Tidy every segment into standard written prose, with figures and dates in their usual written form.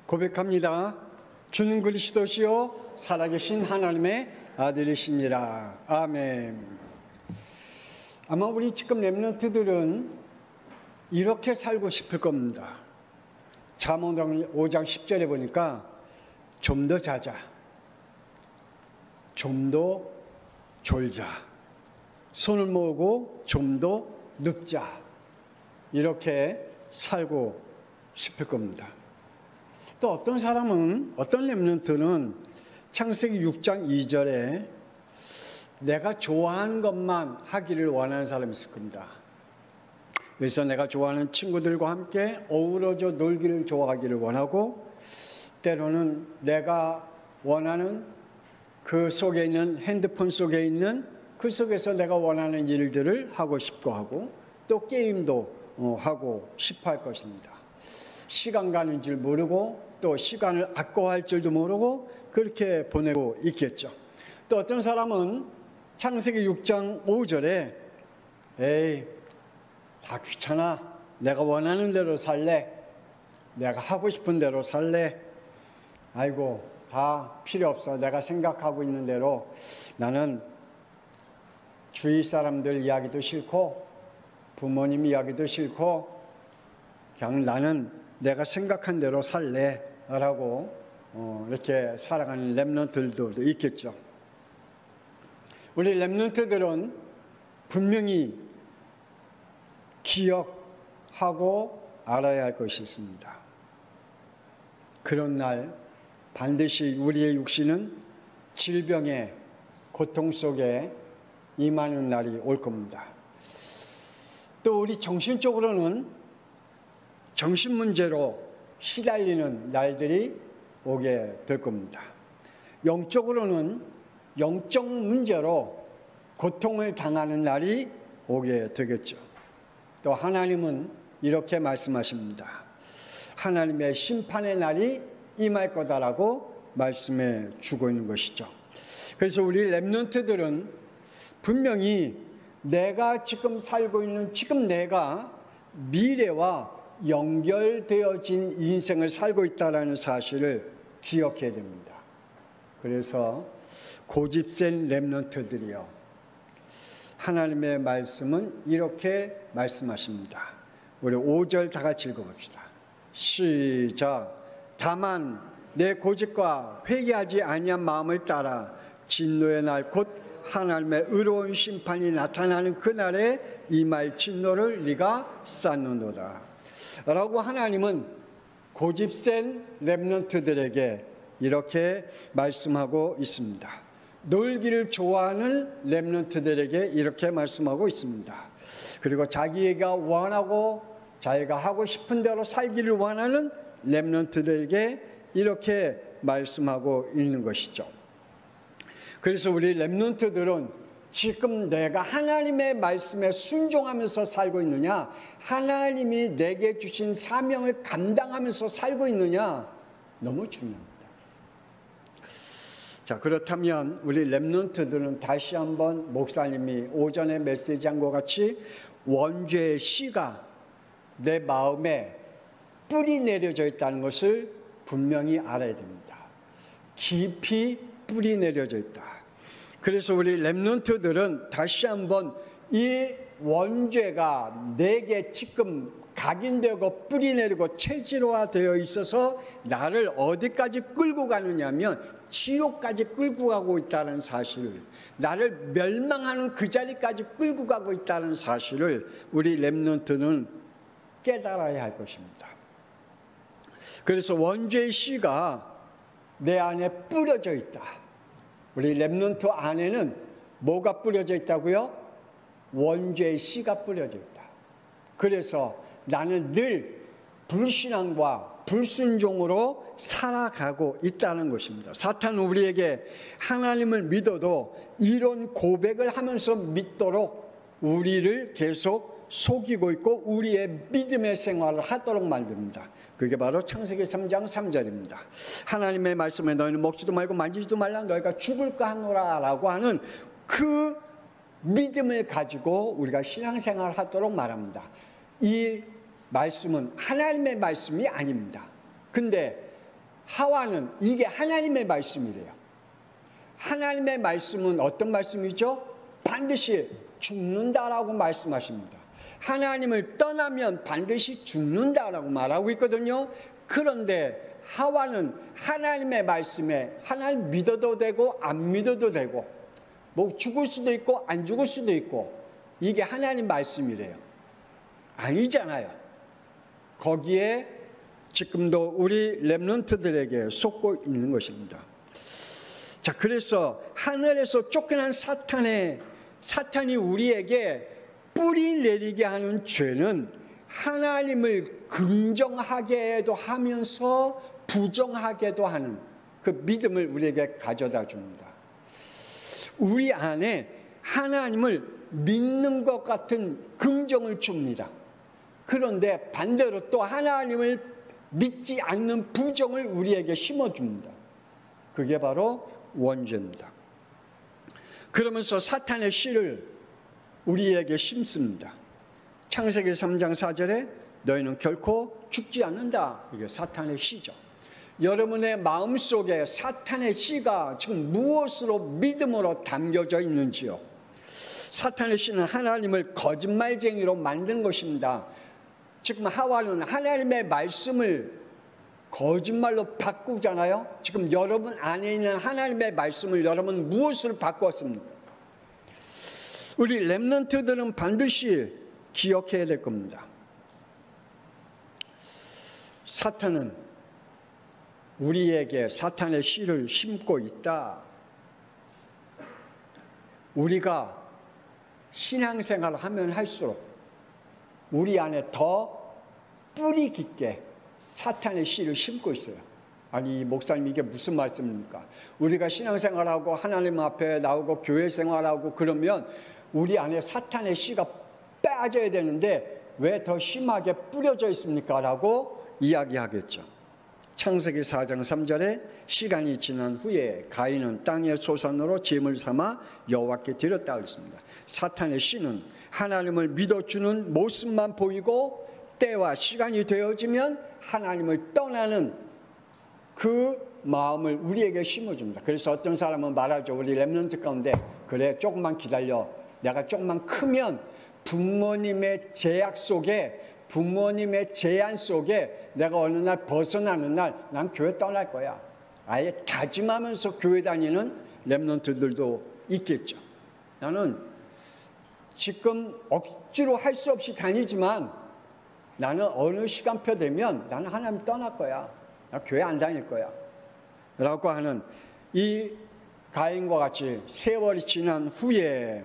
고백합니다. 주는 그리스도시요 살아계신 하나님의 아들이시니라. 아멘. 아마 우리 지금 렘넌트들은 이렇게 살고 싶을 겁니다. 잠언 5장 10절에 보니까 좀 더 자자, 좀 더 졸자, 손을 모으고 좀 더 눕자, 이렇게 살고 싶을 겁니다. 또 어떤 사람은, 어떤 렘넌트는 창세기 6장 2절에 내가 좋아하는 것만 하기를 원하는 사람이 있을 겁니다. 그래서 내가 좋아하는 친구들과 함께 어우러져 놀기를 좋아하기를 원하고, 때로는 내가 원하는 그 속에 있는, 핸드폰 속에 있는 그 속에서 내가 원하는 일들을 하고 싶고 하고, 또 게임도 하고 싶어 할 것입니다. 시간 가는 줄 모르고 또 시간을 아까워할 줄도 모르고 그렇게 보내고 있겠죠. 또 어떤 사람은 창세기 6장 5절에 에이, 다 귀찮아, 내가 원하는 대로 살래, 내가 하고 싶은 대로 살래, 아이고 다 필요 없어, 내가 생각하고 있는 대로, 나는 주위 사람들 이야기도 싫고 부모님 이야기도 싫고 그냥 나는 내가 생각한 대로 살래 라고 이렇게 살아가는 렘넌트들도 있겠죠. 우리 렘넌트들은 분명히 기억하고 알아야 할 것이 있습니다. 그런 날 반드시 우리의 육신은 질병의 고통 속에 임하는 날이 올 겁니다. 또 우리 정신적으로는 정신 문제로 시달리는 날들이 오게 될 겁니다. 영적으로는 영적 문제로 고통을 당하는 날이 오게 되겠죠. 또 하나님은 이렇게 말씀하십니다. 하나님의 심판의 날이 임할 거다라고 말씀해 주고 있는 것이죠. 그래서 우리 렘넌트들은 분명히 내가 지금 살고 있는, 지금 내가 미래와 연결되어진 인생을 살고 있다는 사실을 기억해야 됩니다. 그래서 고집센 렘넌트들이요, 하나님의 말씀은 이렇게 말씀하십니다. 우리 5절 다 같이 읽어봅시다. 시작. 다만 내 고집과 회개하지 아니한 마음을 따라 진노의 날 곧 하나님의 의로운 심판이 나타나는 그날에 임할 진노를 네가 쌓는도다 라고 하나님은 고집센 렘넌트들에게 이렇게 말씀하고 있습니다. 놀기를 좋아하는 렘넌트들에게 이렇게 말씀하고 있습니다. 그리고 자기가 원하고 자기가 하고 싶은 대로 살기를 원하는 렘넌트들에게 이렇게 말씀하고 있는 것이죠. 그래서 우리 렘넌트들은 지금 내가 하나님의 말씀에 순종하면서 살고 있느냐, 하나님이 내게 주신 사명을 감당하면서 살고 있느냐, 너무 중요합니다. 자, 그렇다면 우리 렘넌트들은 다시 한번 목사님이 오전에 메시지한 것 같이 원죄의 씨가 내 마음에 뿌리 내려져 있다는 것을 분명히 알아야 됩니다. 깊이 뿌리 내려져 있다. 그래서 우리 렘넌트들은 다시 한번 이 원죄가 내게 지금 각인되고 뿌리 내리고 체질화되어 있어서 나를 어디까지 끌고 가느냐면 지옥까지 끌고 가고 있다는 사실을, 나를 멸망하는 그 자리까지 끌고 가고 있다는 사실을 우리 렘넌트는 깨달아야 할 것입니다. 그래서 원죄의 씨가 내 안에 뿌려져 있다. 우리 렘넌트 안에는 뭐가 뿌려져 있다고요? 원죄의 씨가 뿌려져 있다. 그래서 나는 늘 불신앙과 불순종으로 살아가고 있다는 것입니다. 사탄은 우리에게 하나님을 믿어도 이런 고백을 하면서 믿도록 우리를 계속 속이고 있고 우리의 믿음의 생활을 하도록 만듭니다. 그게 바로 창세기 3장 3절입니다. 하나님의 말씀에 너희는 먹지도 말고 만지지도 말라, 너희가 죽을까 하노라 라고 하는 그 믿음을 가지고 우리가 신앙생활을 하도록 말합니다. 이 말씀은 하나님의 말씀이 아닙니다. 근데 하와는 이게 하나님의 말씀이래요. 하나님의 말씀은 어떤 말씀이죠? 반드시 죽는다라고 말씀하십니다. 하나님을 떠나면 반드시 죽는다라고 말하고 있거든요. 그런데 하와는 하나님의 말씀에 하나님 믿어도 되고 안 믿어도 되고 뭐 죽을 수도 있고 안 죽을 수도 있고 이게 하나님 말씀이래요. 아니잖아요. 거기에 지금도 우리 렘넌트들에게 속고 있는 것입니다. 자, 그래서 하늘에서 쫓겨난 사탄이 우리에게 뿌리 내리게 하는 죄는 하나님을 긍정하게도 하면서 부정하게도 하는 그 믿음을 우리에게 가져다 줍니다. 우리 안에 하나님을 믿는 것 같은 긍정을 줍니다. 그런데 반대로 또 하나님을 믿지 않는 부정을 우리에게 심어줍니다. 그게 바로 원죄입니다. 그러면서 사탄의 씨를 우리에게 심습니다. 창세기 3장 4절에 너희는 결코 죽지 않는다. 이게 사탄의 씨죠. 여러분의 마음속에 사탄의 씨가 지금 무엇으로 믿음으로 담겨져 있는지요? 사탄의 씨는 하나님을 거짓말쟁이로 만든 것입니다. 지금 하와는 하나님의 말씀을 거짓말로 바꾸잖아요. 지금 여러분 안에 있는 하나님의 말씀을 여러분 무엇으로 바꾸었습니까? 우리 렘넌트들은 반드시 기억해야 될 겁니다. 사탄은 우리에게 사탄의 씨를 심고 있다. 우리가 신앙생활을 하면 할수록 우리 안에 더 뿌리 깊게 사탄의 씨를 심고 있어요. 아니 목사님 이게 무슨 말씀입니까? 우리가 신앙생활하고 하나님 앞에 나오고 교회 생활하고 그러면 우리 안에 사탄의 씨가 빠져야 되는데 왜 더 심하게 뿌려져 있습니까? 라고 이야기하겠죠. 창세기 4장 3절에 시간이 지난 후에 가인은 땅의 소산으로 제물 삼아 여호와께 드렸다고 했습니다. 사탄의 씨는 하나님을 믿어주는 모습만 보이고 때와 시간이 되어지면 하나님을 떠나는 그 마음을 우리에게 심어줍니다. 그래서 어떤 사람은 말하죠. 우리 렘넌트 가운데 그래 조금만 기다려. 내가 조금만 크면 부모님의 제약 속에 부모님의 제한 속에 내가 어느 날 벗어나는 날 난 교회 떠날 거야. 아예 다짐하면서 교회 다니는 렘넌트들도 있겠죠. 나는 지금 억지로 할 수 없이 다니지만 나는 어느 시간표 되면 나는 하나님 떠날 거야. 나 교회 안 다닐 거야. 라고 하는 이 가인과 같이 세월이 지난 후에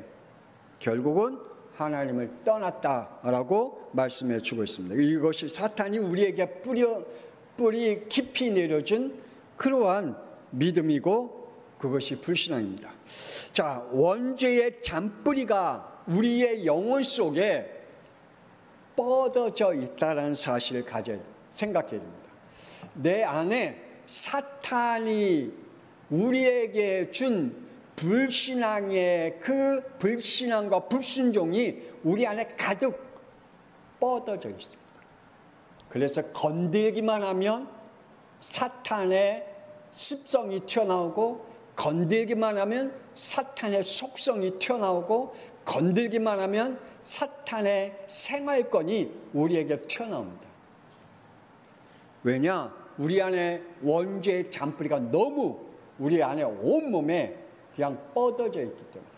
결국은 하나님을 떠났다라고 말씀해 주고 있습니다. 이것이 사탄이 우리에게 뿌리 깊이 내려준 그러한 믿음이고 그것이 불신앙입니다. 자, 원죄의 잔뿌리가 우리의 영혼 속에 뻗어져 있다는 사실을 생각해야 됩니다. 내 안에 사탄이 우리에게 준 불신앙의 그 불신앙과 불순종이 우리 안에 가득 뻗어져 있습니다. 그래서 건들기만 하면 사탄의 습성이 튀어나오고 건들기만 하면 사탄의 속성이 튀어나오고 건들기만 하면 사탄의 생활권이 우리에게 튀어나옵니다. 왜냐? 우리 안에 원죄의 잔뿌리가 너무 우리 안에 온몸에 그냥 뻗어져 있기 때문에.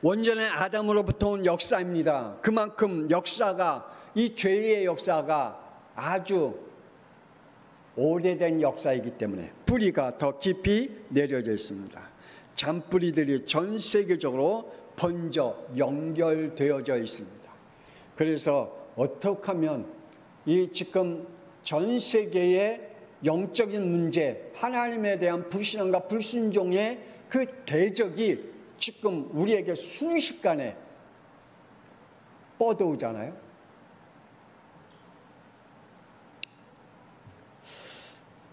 원전의 아담으로부터 온 역사입니다. 그만큼 역사가 이 죄의 역사가 아주 오래된 역사이기 때문에 뿌리가 더 깊이 내려져 있습니다. 잔뿌리들이 전 세계적으로 번져 연결되어져 있습니다. 그래서 어떻게 하면 이 지금 전 세계의 영적인 문제, 하나님에 대한 불신앙과 불순종의 그 대적이 지금 우리에게 순식간에 뻗어오잖아요.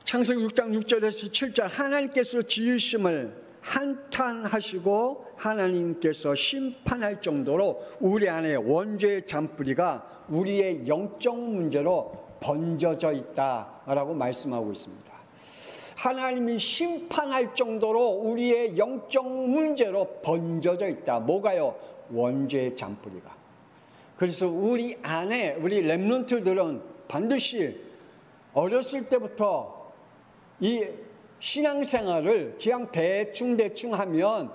창세기 6장 6절에서 7절 하나님께서 지으심을 한탄하시고 하나님께서 심판할 정도로 우리 안에 원죄의 잔뿌리가 우리의 영적 문제로 번져져 있다라고 말씀하고 있습니다. 하나님이 심판할 정도로 우리의 영적 문제로 번져져 있다. 뭐가요? 원죄의 잔뿌리가. 그래서 우리 안에 우리 렘넌트들은 반드시 어렸을 때부터 이 신앙생활을 그냥 대충 하면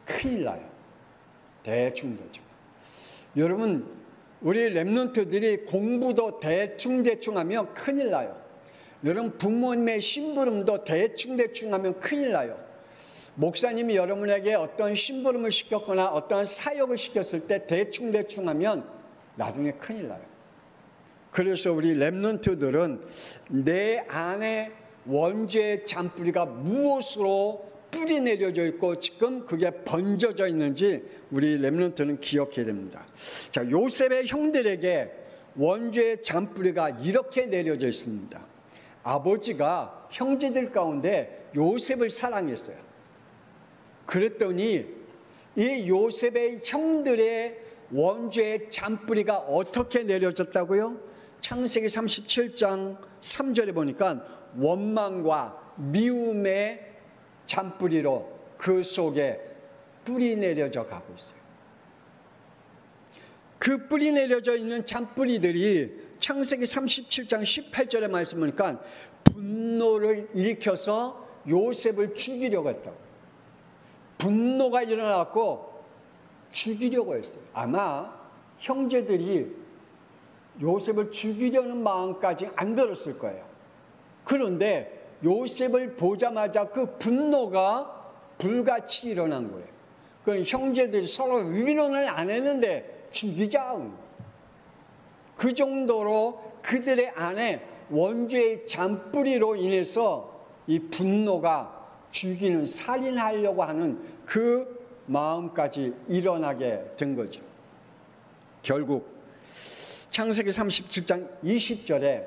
큰일 나요. 대충. 여러분, 우리 렘넌트들이 공부도 대충 하면 큰일 나요. 여러분, 부모님의 심부름도 대충 하면 큰일 나요. 목사님이 여러분에게 어떤 심부름을 시켰거나 어떤 사역을 시켰을 때 대충 하면 나중에 큰일 나요. 그래서 우리 렘넌트들은 내 안에 원죄의 잔뿌리가 무엇으로 뿌리 내려져 있고 지금 그게 번져져 있는지 우리 렘넌트는 기억해야 됩니다. 자, 요셉의 형들에게 원죄의 잔뿌리가 이렇게 내려져 있습니다. 아버지가 형제들 가운데 요셉을 사랑했어요. 그랬더니 이 요셉의 형들의 원죄의 잔뿌리가 어떻게 내려졌다고요? 창세기 37장 3절에 보니까 원망과 미움의 잔뿌리로 그 속에 뿌리 내려져 가고 있어요. 그 뿌리 내려져 있는 잔뿌리들이 창세기 37장 18절에 말씀 보니까 분노를 일으켜서 요셉을 죽이려고 했다고. 분노가 일어나고 죽이려고 했어요. 아마 형제들이 요셉을 죽이려는 마음까지 안 들었을 거예요. 그런데 요셉을 보자마자 그 분노가 불같이 일어난 거예요. 그럼 형제들이 서로 의논을 안 했는데 죽이자. 그 정도로 그들의 안에 원죄의 잔뿌리로 인해서 이 분노가 죽이는, 살인하려고 하는 그 마음까지 일어나게 된 거죠. 결국 창세기 37장 20절에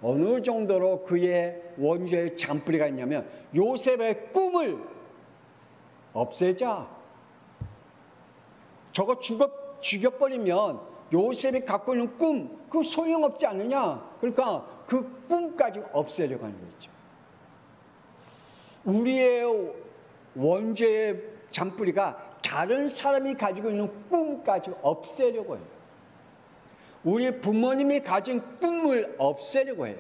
어느 정도로 그의 원죄의 잔뿌리가 있냐면 요셉의 꿈을 없애자. 저거 죽여버리면 요셉이 갖고 있는 꿈, 그거 소용없지 않느냐. 그러니까 그 꿈까지 없애려고 하는 거죠. 우리의 원죄의 잔뿌리가 다른 사람이 가지고 있는 꿈까지 없애려고 해요. 우리 부모님이 가진 꿈을 없애려고 해요.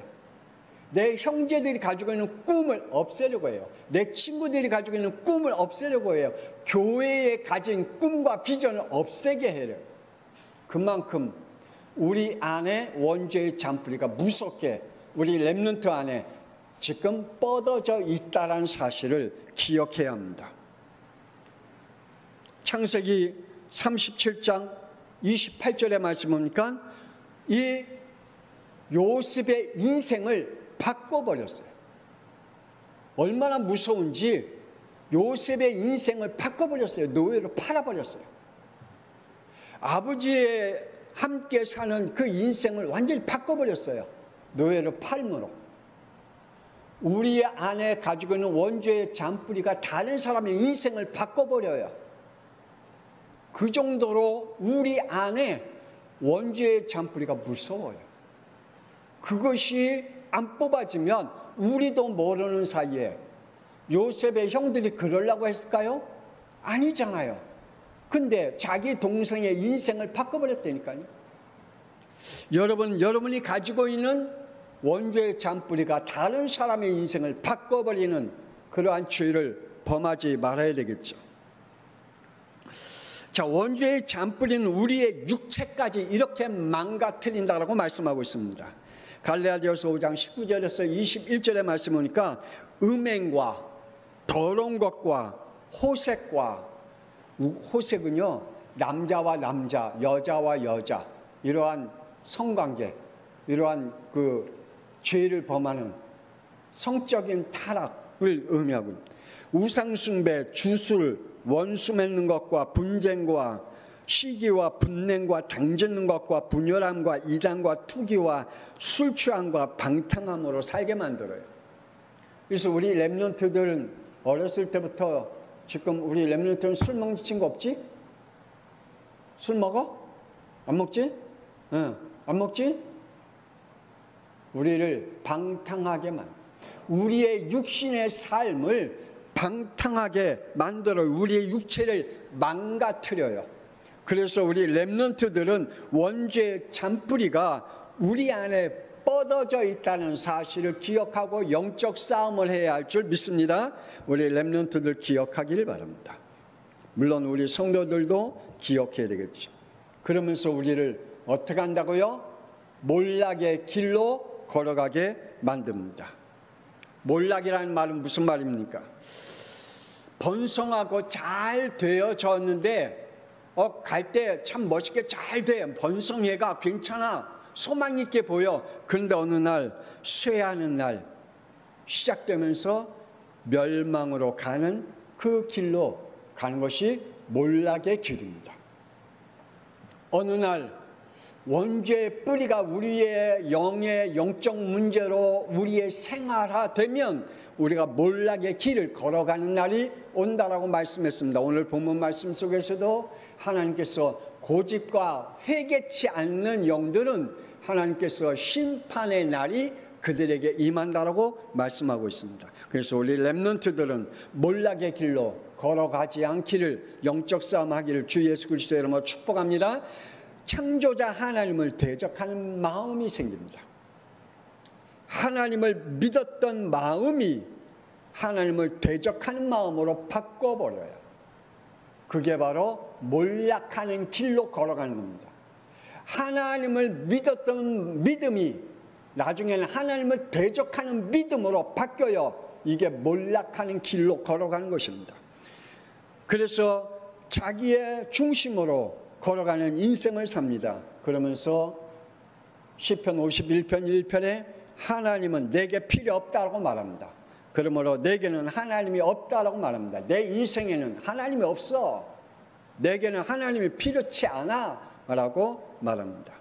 내 형제들이 가지고 있는 꿈을 없애려고 해요. 내 친구들이 가지고 있는 꿈을 없애려고 해요. 교회에 가진 꿈과 비전을 없애게 해요. 그만큼 우리 안에 원죄의 잔뿌리가 무섭게 우리 렘넌트 안에 지금 뻗어져 있다는 사실을 기억해야 합니다. 창세기 37장 28절에 말씀 보니까 이 요셉의 인생을 바꿔버렸어요. 얼마나 무서운지 요셉의 인생을 바꿔버렸어요. 노예로 팔아버렸어요. 아버지의 함께 사는 그 인생을 완전히 바꿔버렸어요. 노예로 팔므로. 우리 안에 가지고 있는 원죄의 잔뿌리가 다른 사람의 인생을 바꿔버려요. 그 정도로 우리 안에 원죄의 잔뿌리가 무서워요. 그것이 안 뽑아지면 우리도 모르는 사이에 요셉의 형들이 그러려고 했을까요? 아니잖아요. 근데 자기 동생의 인생을 바꿔버렸다니까요. 여러분이 가지고 있는 원죄의 잔뿌리가 다른 사람의 인생을 바꿔버리는 그러한 죄를 범하지 말아야 되겠죠. 자, 원죄의 잔뿌리는 우리의 육체까지 이렇게 망가뜨린다라고 말씀하고 있습니다. 갈라디아서 5장 19절에서 21절에 말씀 보니까 음행과 더러운 것과 호색과, 호색은요 남자와 남자, 여자와 여자, 이러한 성관계, 이러한 그 죄를 범하는 성적인 타락을 의미하고, 우상숭배, 주술, 원수 맺는 것과 분쟁과 시기와 분냉과 당짓는 것과 분열함과 이단과 투기와 술 취함과 방탕함으로 살게 만들어요. 그래서 우리 렘넌트들은 어렸을 때부터, 지금 우리 렘넌트는 술 먹는 친구 없지? 술 먹어? 안 먹지? 응. 안 먹지? 우리를 방탕하게 우리의 육신의 삶을 방탕하게 만들어 우리의 육체를 망가뜨려요. 그래서 우리 렘넌트들은 원죄의 잔뿌리가 우리 안에 뻗어져 있다는 사실을 기억하고 영적 싸움을 해야 할 줄 믿습니다. 우리 렘넌트들 기억하기를 바랍니다. 물론 우리 성도들도 기억해야 되겠죠. 그러면서 우리를 어떻게 한다고요? 몰락의 길로 걸어가게 만듭니다. 몰락이라는 말은 무슨 말입니까? 번성하고 잘 되어졌는데 갈 때 참 멋있게 잘 돼. 번성해가 괜찮아. 소망 있게 보여. 그런데 어느 날 쇠하는 날 시작되면서 멸망으로 가는 그 길로 가는 것이 몰락의 길입니다. 어느 날 원죄의 뿌리가 우리의 영의 영적 문제로 우리의 생활화되면 우리가 몰락의 길을 걸어가는 날이 온다라고 말씀했습니다. 오늘 본문 말씀 속에서도 하나님께서 고집과 회개치 않는 영들은 하나님께서 심판의 날이 그들에게 임한다라고 말씀하고 있습니다. 그래서 우리 렘넌트들은 몰락의 길로 걸어가지 않기를, 영적 싸움하기를 주 예수 그리스도의 이름으로 축복합니다. 창조자 하나님을 대적하는 마음이 생깁니다. 하나님을 믿었던 마음이 하나님을 대적하는 마음으로 바꿔버려요. 그게 바로 몰락하는 길로 걸어가는 겁니다. 하나님을 믿었던 믿음이 나중에는 하나님을 대적하는 믿음으로 바뀌어요. 이게 몰락하는 길로 걸어가는 것입니다. 그래서 자기의 중심으로 걸어가는 인생을 삽니다. 그러면서 시편 51편 1편에 하나님은 내게 필요 없다고 말합니다. 그러므로 내게는 하나님이 없다고 말합니다. 내 인생에는 하나님이 없어. 내게는 하나님이 필요치 않아 라고 말합니다.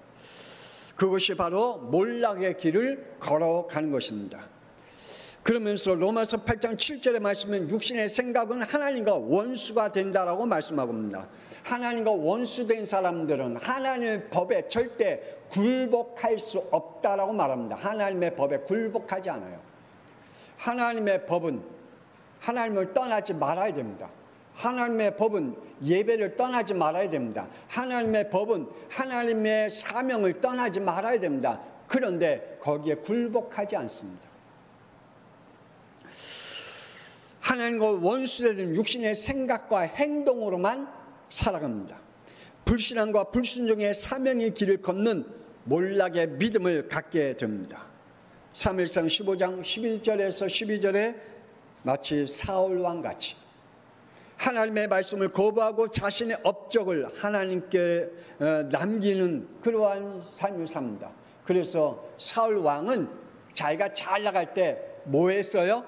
그것이 바로 몰락의 길을 걸어가는 것입니다. 그러면서 로마서 8장 7절의 말씀은 육신의 생각은 하나님과 원수가 된다라고 말씀하고 있습니다. 하나님과 원수된 사람들은 하나님의 법에 절대 굴복할 수 없다라고 말합니다. 하나님의 법에 굴복하지 않아요. 하나님의 법은 하나님을 떠나지 말아야 됩니다. 하나님의 법은 예배를 떠나지 말아야 됩니다. 하나님의 법은 하나님의 사명을 떠나지 말아야 됩니다. 그런데 거기에 굴복하지 않습니다. 하나님과 원수되는 육신의 생각과 행동으로만 살아갑니다. 불신앙과 불순종의 사명의 길을 걷는 몰락의 믿음을 갖게 됩니다. 사무엘상 15장 11절에서 12절에 마치 사울왕 같이 하나님의 말씀을 거부하고 자신의 업적을 하나님께 남기는 그러한 삶을 삽니다. 그래서 사울왕은 자기가 잘 나갈 때 뭐 했어요?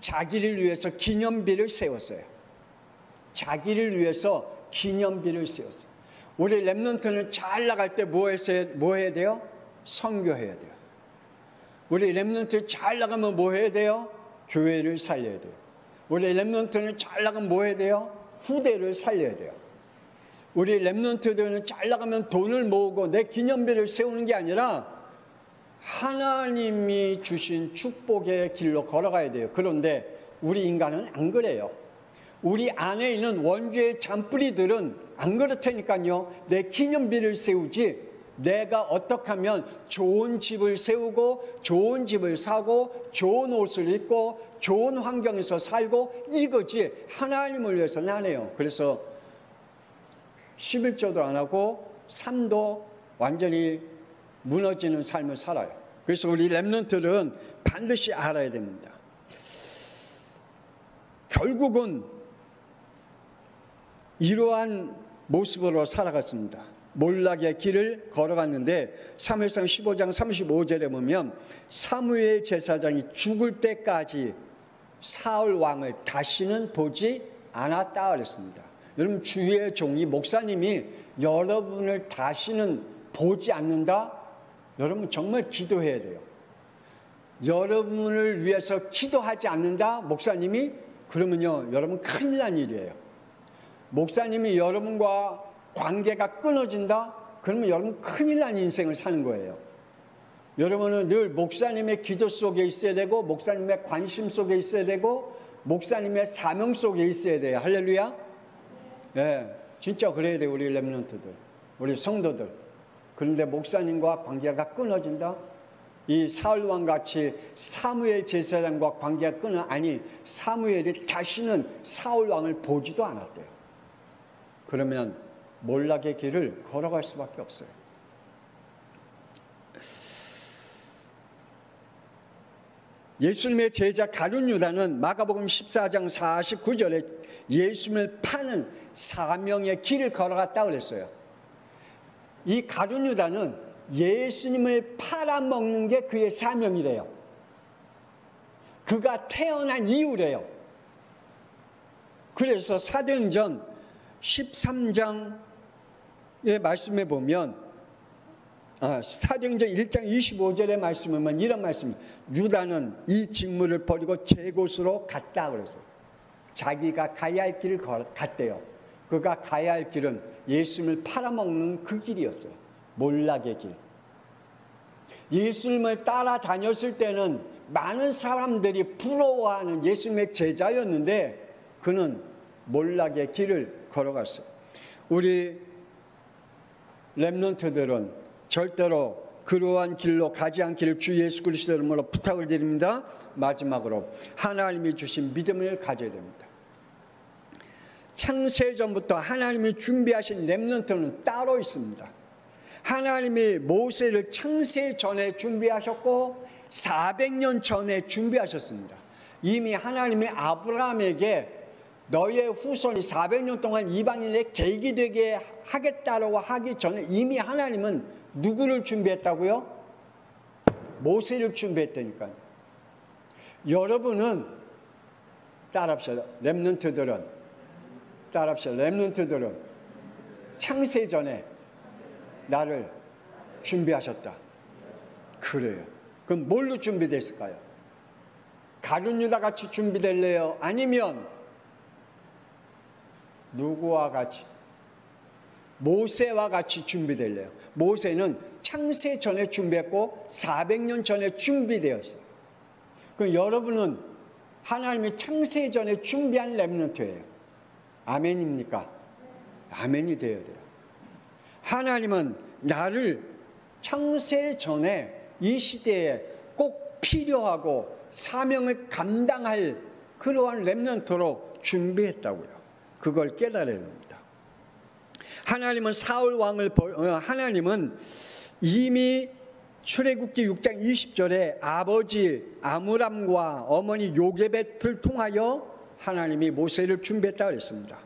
자기를 위해서 기념비를 세웠어요. 자기를 위해서 기념비를 세웠어요. 우리 렘넌트는 잘 나갈 때 뭐 해야 돼요? 선교해야 돼요. 우리 렘넌트 잘 나가면 뭐 해야 돼요? 교회를 살려야 돼요. 우리 렘넌트는 잘 나가면 뭐 해야 돼요? 후대를 살려야 돼요. 우리 렘넌트들은 잘 나가면 돈을 모으고 내 기념비를 세우는 게 아니라 하나님이 주신 축복의 길로 걸어가야 돼요. 그런데 우리 인간은 안 그래요. 우리 안에 있는 원죄의 잔뿌리들은 안 그렇다니까요. 내 기념비를 세우지 내가 어떻게 하면 좋은 집을 세우고 좋은 집을 사고 좋은 옷을 입고 좋은 환경에서 살고 이거지 하나님을 위해서는 안 해요. 그래서 11조도 안 하고 삶도 완전히 무너지는 삶을 살아요. 그래서 우리 렘넌트들은 반드시 알아야 됩니다. 결국은 이러한 모습으로 살아갔습니다. 몰락의 길을 걸어갔는데 사무엘상 15장 35절에 보면 사무엘 제사장이 죽을 때까지 사울 왕을 다시는 보지 않았다 그랬습니다. 여러분 주의 종이 목사님이 여러분을 다시는 보지 않는다? 여러분 정말 기도해야 돼요. 여러분을 위해서 기도하지 않는다? 목사님이? 그러면요 여러분 큰일 난 일이에요. 목사님이 여러분과 관계가 끊어진다? 그러면 여러분 큰일 난 인생을 사는 거예요. 여러분은 늘 목사님의 기도 속에 있어야 되고, 목사님의 관심 속에 있어야 되고, 목사님의 사명 속에 있어야 돼요. 할렐루야. 네, 진짜 그래야 돼요. 우리 렘넌트들, 우리 성도들. 그런데 목사님과 관계가 끊어진다. 이 사울왕 같이 사무엘 제사장과 관계가 아니, 사무엘이 다시는 사울왕을 보지도 않았대요. 그러면 몰락의 길을 걸어갈 수밖에 없어요. 예수님의 제자 가룟 유다는 마가복음 14장 49절에 예수님을 파는 사명의 길을 걸어갔다고 그랬어요. 이 가룟 유다는 예수님을 팔아먹는 게 그의 사명이래요. 그가 태어난 이유래요. 그래서 사도행전 13장의 말씀에 보면, 사도행전 1장 25절의 말씀에 보면 이런 말씀, 유다는 이 직무를 버리고 제 곳으로 갔다 그랬어요. 자기가 가야 할 길을 갔대요. 그가 가야 할 길은 예수님을 팔아먹는 그 길이었어요. 몰락의 길. 예수님을 따라다녔을 때는 많은 사람들이 부러워하는 예수님의 제자였는데 그는 몰락의 길을 걸어갔어요. 우리 렘넌트들은 절대로 그러한 길로 가지 않기를 주 예수 그리스도 이름으로 부탁을 드립니다. 마지막으로 하나님이 주신 믿음을 가져야 됩니다. 창세전부터 하나님이 준비하신 렘넌트는 따로 있습니다. 하나님이 모세를 창세 전에 준비하셨고 400년 전에 준비하셨습니다. 이미 하나님이 아브라함에게 너의 후손이 400년 동안 이방인의 계기 되게 하겠다라고 하기 전에 이미 하나님은 누구를 준비했다고요? 모세를 준비했다니까요. 여러분은 따라합시다. 렘넌트들은 창세 전에 나를 준비하셨다. 그래요. 그럼 뭘로 준비됐을까요? 가룟 유다 같이 준비될래요? 아니면 누구와 같이? 모세와 같이 준비될래요? 모세는 창세 전에 준비했고 400년 전에 준비되었어요. 그럼 여러분은 하나님이 창세 전에 준비한 렘넌트예요. 아멘입니까? 아멘이 되어야 돼요. 하나님은 나를 창세 전에 이 시대에 꼭 필요하고 사명을 감당할 그러한 렘넌트로 준비했다고요. 그걸 깨달아야 됩니다. 하나님은 하나님은 이미 출애굽기 6장 20절에 아버지 아므람과 어머니 요게벳을 통하여 하나님이 모세를 준비했다고 했습니다.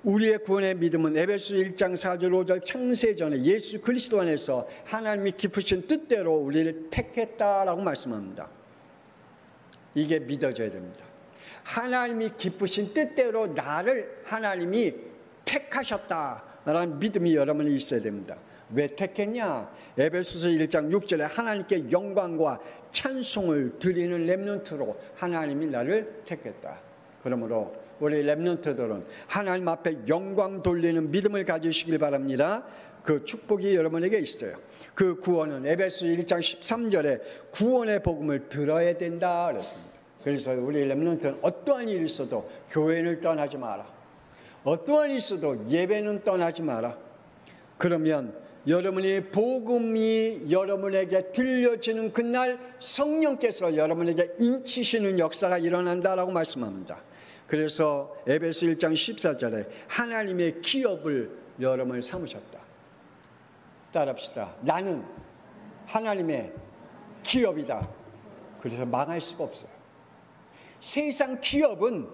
우리의 구원의 믿음은 에베소 1장 4절 5절 창세전에 예수 그리스도 안에서 하나님이 깊으신 뜻대로 우리를 택했다라고 말씀합니다. 이게 믿어져야 됩니다. 하나님이 깊으신 뜻대로 나를 하나님이 택하셨다라는 믿음이 여러분이 있어야 됩니다. 왜 택했냐? 에베소서 1장 6절에 하나님께 영광과 찬송을 드리는 렘넌트로 하나님이 나를 택했다. 그러므로 우리 렘넌트들은 하나님 앞에 영광 돌리는 믿음을 가지시길 바랍니다. 그 축복이 여러분에게 있어요. 그 구원은 에베소 1장 13절에 구원의 복음을 들어야 된다 그랬습니다. 그래서 우리 렘넌트는 어떠한 일이 있어도 교회를 떠나지 마라. 어떠한 일이 있어도 예배는 떠나지 마라. 그러면 여러분이 복음이 여러분에게 들려지는 그날 성령께서 여러분에게 인치시는 역사가 일어난다라고 말씀합니다. 그래서 에베소 1장 14절에 하나님의 기업을 여러분을 삼으셨다. 따라합시다. 나는 하나님의 기업이다. 그래서 망할 수가 없어요. 세상 기업은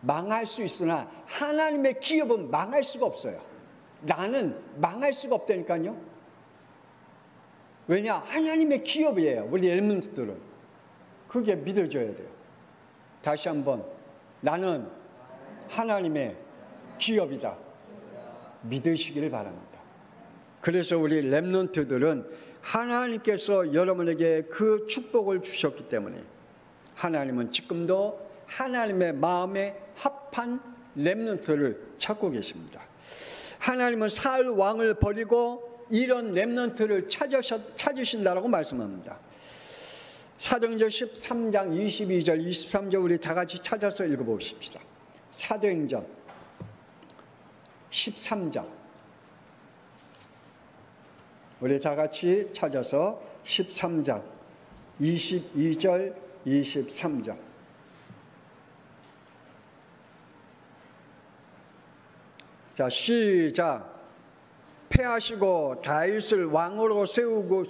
망할 수 있으나 하나님의 기업은 망할 수가 없어요. 나는 망할 수가 없다니까요. 왜냐? 하나님의 기업이에요. 우리 렘넌트들은. 그게 믿어져야 돼요. 다시 한번 나는 하나님의 기업이다. 믿으시기를 바랍니다. 그래서 우리 렘넌트들은 하나님께서 여러분에게 그 축복을 주셨기 때문에 하나님은 지금도 하나님의 마음에 합한 렘넌트를 찾고 계십니다. 하나님은 사울 왕을 버리고 이런 렘넌트를 찾으신다라고 말씀합니다. 사도행전 13장 22절 23절 우리 다 같이 찾아서 읽어보십시다. 사도행전 13장 우리 다 같이 찾아서 13장 22절 23절 자 시작. 패하시고 다윗을 왕으로 세우고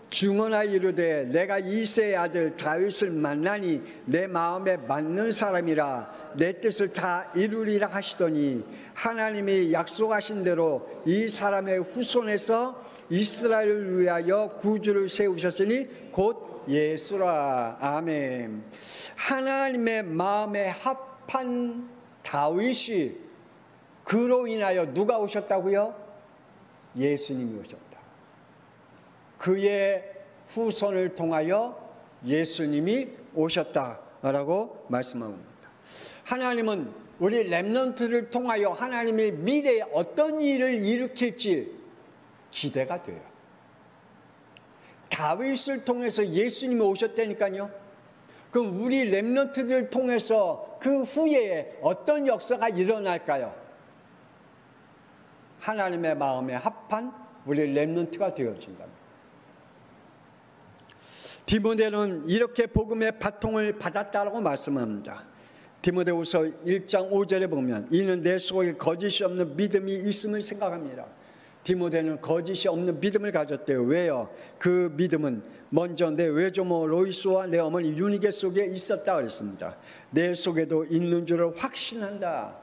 중언하여 이르되 내가 이새의 아들 다윗을 만나니 내 마음에 맞는 사람이라 내 뜻을 다 이루리라 하시더니 하나님이 약속하신 대로 이 사람의 후손에서 이스라엘을 위하여 구주를 세우셨으니 곧 예수라. 아멘. 하나님의 마음에 합한 다윗이 그로 인하여 누가 오셨다고요? 예수님이 오셨다. 그의 후손을 통하여 예수님이 오셨다라고 말씀합니다. 하나님은 우리 렘넌트를 통하여 하나님의 미래에 어떤 일을 일으킬지 기대가 돼요. 다윗을 통해서 예수님이 오셨다니까요. 그럼 우리 렘넌트들을 통해서 그 후에 어떤 역사가 일어날까요? 하나님의 마음에 합한 우리 렘넌트가 되어진다. 디모데는 이렇게 복음의 바통을 받았다라고 말씀합니다. 디모데후서 1장 5절에 보면 이는 내 속에 거짓이 없는 믿음이 있음을 생각합니다. 디모데는 거짓이 없는 믿음을 가졌대요. 왜요? 그 믿음은 먼저 내 외조모 로이스와 내 어머니 유니게 속에 있었다 그랬습니다. 내 속에도 있는 줄을 확신한다.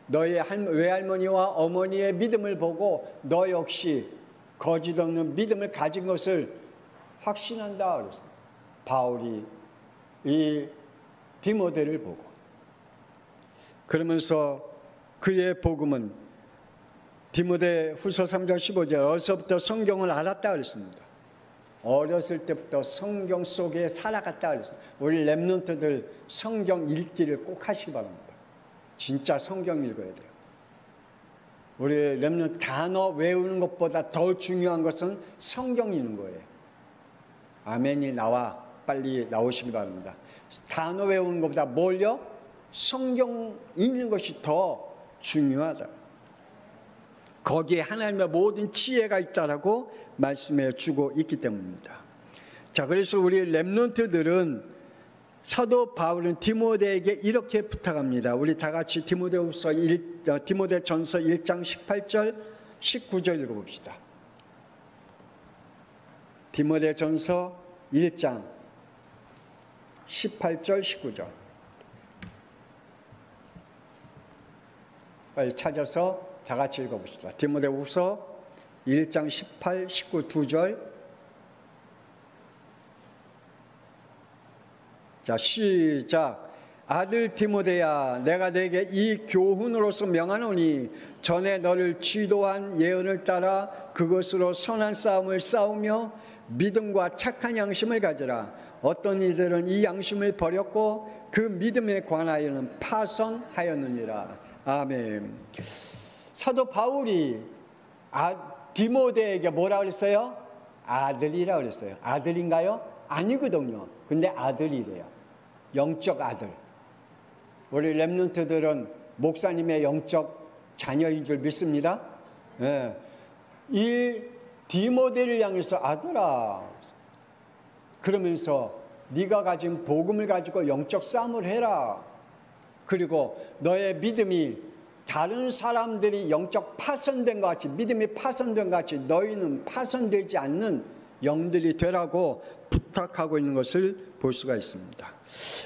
너의 외할머니와 어머니의 믿음을 보고 너 역시 거짓 없는 믿음을 가진 것을 확신한다 그랬습니다. 바울이 이 디모데를 보고 그러면서 그의 복음은 디모데 후서 3장 15절 어려서부터 성경을 알았다 그랬습니다. 어렸을 때부터 성경 속에 살아갔다 그랬습니다. 우리 렘넌트들 성경 읽기를 꼭 하시기 바랍니다. 진짜 성경 읽어야 돼요. 우리 렘넌트 단어 외우는 것보다 더 중요한 것은 성경 읽는 거예요. 아멘이 나와 빨리 나오시기 바랍니다. 단어 외우는 것보다 뭘요? 성경 읽는 것이 더 중요하다. 거기에 하나님의 모든 지혜가 있다라고 말씀해 주고 있기 때문입니다. 자, 그래서 우리 렘넌트들은 사도 바울은 디모데에게 이렇게 부탁합니다. 우리 다 같이 디모데전서 1장 18절 19절 읽어봅시다. 디모데전서 1장 18절 19절 빨리 찾아서 다 같이 읽어봅시다. 디모데후서 1장 18, 19 두 절. 자, 시작. 아들 디모데야, 내가 내게 이 교훈으로서 명하노니 전에 너를 지도한 예언을 따라 그것으로 선한 싸움을 싸우며 믿음과 착한 양심을 가져라. 어떤 이들은 이 양심을 버렸고 그 믿음에 관하여는 파선하였느니라. 아멘. 사도 바울이 디모데에게 뭐라 그랬어요? 아들이라 그랬어요. 아들인가요? 아니거든요. 근데 아들이래요. 영적 아들. 우리 렘넌트들은 목사님의 영적 자녀인 줄 믿습니다. 네. 이 디모데를 향해서 아들아, 그러면서 네가 가진 복음을 가지고 영적 싸움을 해라. 그리고 너의 믿음이 다른 사람들이 영적 파손된 것 같이, 믿음이 파손된 것 같이 너희는 파손되지 않는 영들이 되라고 부탁하고 있는 것을 볼 수가 있습니다.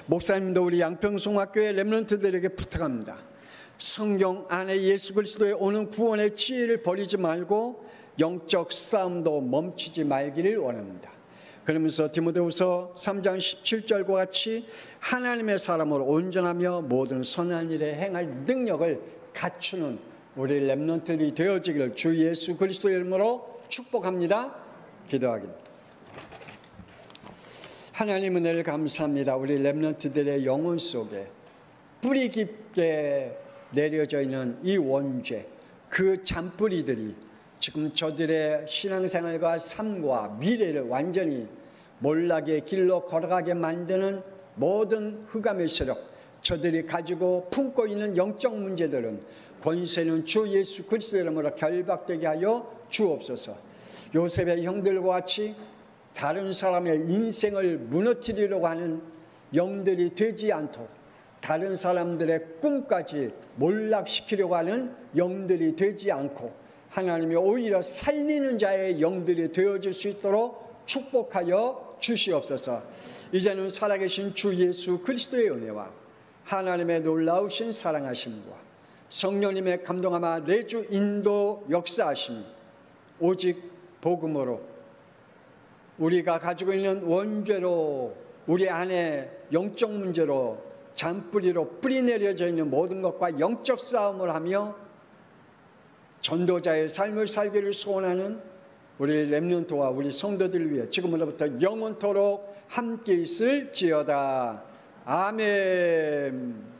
목사님도 우리 양평송학교의 렘넌트들에게 부탁합니다. 성경 안에 예수 그리스도의 오는 구원의 지혜를 버리지 말고 영적 싸움도 멈추지 말기를 원합니다. 그러면서 디모데후서 3장 17절과 같이 하나님의 사람으로 온전하며 모든 선한 일에 행할 능력을 갖추는 우리 렘넌트들이 되어지기를 주 예수 그리스도의 이름으로 축복합니다. 기도하겠습니다. 하나님 은혜를 감사합니다. 우리 렘넌트들의 영혼 속에 뿌리 깊게 내려져 있는 이 원죄, 그 잔뿌리들이 지금 저들의 신앙생활과 삶과 미래를 완전히 몰락의 길로 걸어가게 만드는 모든 흑암의 세력, 저들이 가지고 품고 있는 영적 문제들은 권세는 주 예수 그리스도의 이름으로 결박되게 하여 주옵소서. 요셉의 형들과 같이 다른 사람의 인생을 무너뜨리려고 하는 영들이 되지 않도록, 다른 사람들의 꿈까지 몰락시키려고 하는 영들이 되지 않고 하나님이 오히려 살리는 자의 영들이 되어질 수 있도록 축복하여 주시옵소서. 이제는 살아계신 주 예수 그리스도의 은혜와 하나님의 놀라우신 사랑하심과 성령님의 감동하마 내주 인도 역사하심, 오직 복음으로 우리가 가지고 있는 원죄로, 우리 안에 영적 문제로, 잔뿌리로 뿌리 내려져 있는 모든 것과 영적 싸움을 하며 전도자의 삶을 살기를 소원하는 우리 렘넌트와 우리 성도들을 위해 지금으로부터 영원토록 함께 있을지어다. 아멘.